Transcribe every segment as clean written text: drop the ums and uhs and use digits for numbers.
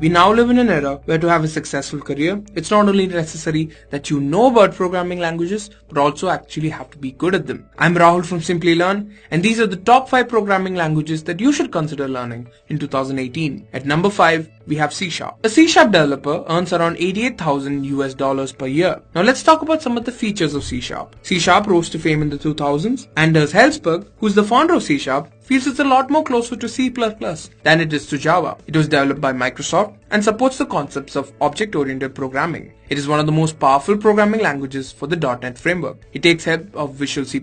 We now live in an era where to have a successful career, it's not only necessary that you know about programming languages, but also actually have to be good at them. I'm Rahul from Simply Learn, and these are the top 5 programming languages that you should consider learning in 2018. At number 5, we have C#. A C# developer earns around $88,000 per year. Now let's talk about some of the features of C#. C# rose to fame in the 2000s. Anders Hellsberg, who's the founder of C#, feels it's a lot more closer to C++ than it is to Java. It was developed by Microsoft and supports the concepts of object-oriented programming. It is one of the most powerful programming languages for the .NET framework. It takes help of Visual C++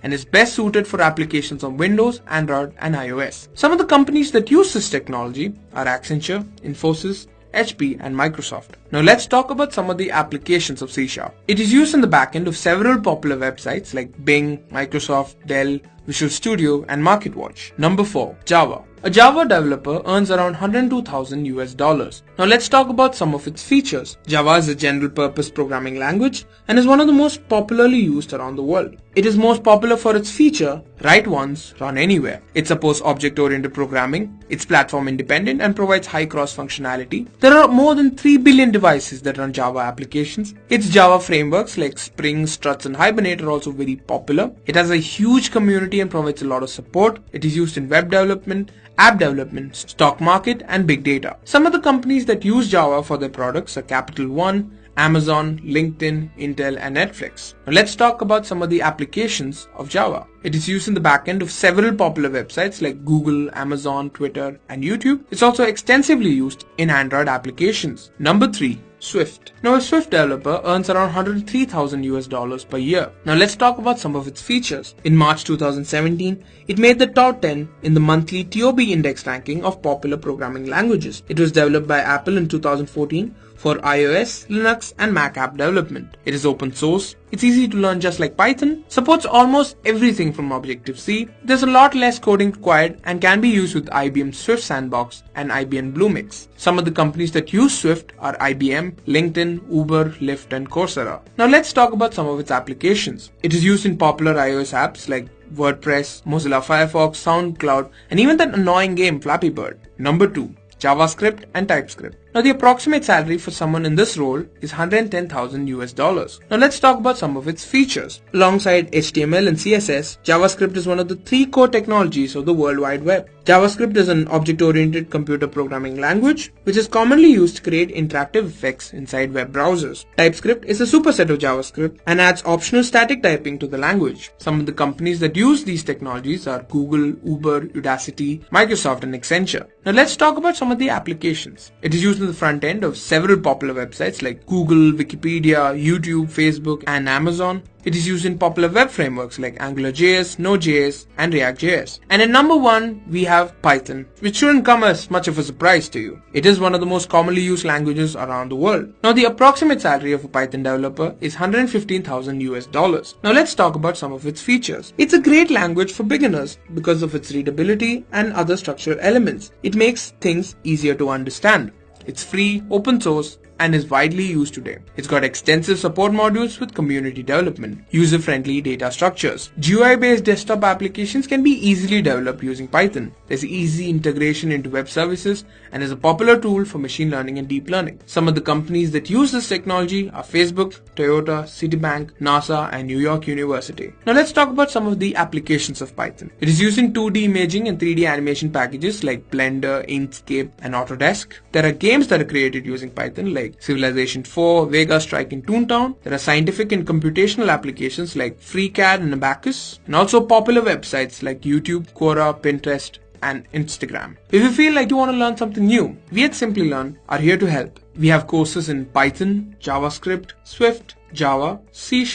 and is best suited for applications on Windows, Android, and iOS. Some of the companies that use this technology are Accenture, Infosys, HP, and Microsoft. Now let's talk about some of the applications of C#. It is used in the backend of several popular websites like Bing, Microsoft, Dell, Visual Studio, and MarketWatch. Number 4. Java. A Java developer earns around $102,000. Now let's talk about some of its features. Java is a general purpose programming language and is one of the most popularly used around the world. It is most popular for its feature, write once, run anywhere. It supports object-oriented programming, it's platform independent and provides high cross functionality. There are more than 3 billion devices that run Java applications. Its Java frameworks like Spring, Struts, and Hibernate are also very popular. It has a huge community and provides a lot of support. It is used in web development, app development, stock market, and big data. Some of the companies that use Java for their products are Capital One, Amazon, LinkedIn, Intel, and Netflix. Now let's talk about some of the applications of Java. It is used in the backend of several popular websites like Google, Amazon, Twitter, and YouTube. It's also extensively used in Android applications. Number 3. Swift. Now a Swift developer earns around $103,000 per year. Now let's talk about some of its features. In March 2017, it made the top 10 in the monthly TOB index ranking of popular programming languages. It was developed by Apple in 2014 for iOS, Linux, and Mac app development. It is open source. It's easy to learn just like Python, supports almost everything from Objective-C. There's a lot less coding required and can be used with IBM Swift Sandbox and IBM Bluemix. Some of the companies that use Swift are IBM, LinkedIn, Uber, Lyft, and Coursera. Now let's talk about some of its applications. It is used in popular iOS apps like WordPress, Mozilla Firefox, SoundCloud, and even that annoying game Flappy Bird. Number 2. JavaScript and TypeScript. Now the approximate salary for someone in this role is $110,000. Now let's talk about some of its features. Alongside HTML and CSS, JavaScript is one of the 3 core technologies of the World Wide Web. JavaScript is an object-oriented computer programming language which is commonly used to create interactive effects inside web browsers. TypeScript is a superset of JavaScript and adds optional static typing to the language. Some of the companies that use these technologies are Google, Uber, Udacity, Microsoft, and Accenture. Now let's talk about some of the applications. It is used in the front end of several popular websites like Google, Wikipedia, YouTube, Facebook, and Amazon. It is used in popular web frameworks like AngularJS, Node.js, and React.js. And at number 1, we have Python, which shouldn't come as much of a surprise to you. It is one of the most commonly used languages around the world. Now the approximate salary of a Python developer is $115,000. Now let's talk about some of its features. It's a great language for beginners because of its readability and other structural elements. It makes things easier to understand. It's free, open source, and is widely used today. It's got extensive support modules with community development, user-friendly data structures. GUI-based desktop applications can be easily developed using Python. There's easy integration into web services and is a popular tool for machine learning and deep learning. Some of the companies that use this technology are Facebook, Toyota, Citibank, NASA, and New York University. Now let's talk about some of the applications of Python. It is used in 2D imaging and 3D animation packages like Blender, Inkscape, and Autodesk. There are games that are created using Python like Civilization 4, Vega Strike, and Toontown. There are scientific and computational applications like FreeCAD and Abacus, and also popular websites like YouTube, Quora, Pinterest, and Instagram. If you feel like you want to learn something new, we at Simply Learn are here to help. We have courses in Python, JavaScript, Swift, Java, C#,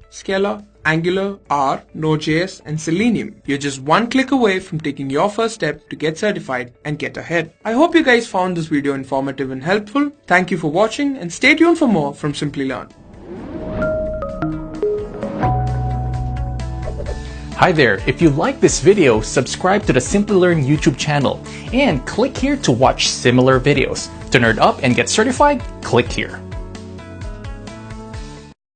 Scala, Angular, R, Node.js, and Selenium. You're just one click away from taking your first step to get certified and get ahead. I hope you guys found this video informative and helpful. Thank you for watching and stay tuned for more from Simply Learn. Hi there, if you like this video, subscribe to the Simply Learn YouTube channel and click here to watch similar videos. To nerd up and get certified, click here.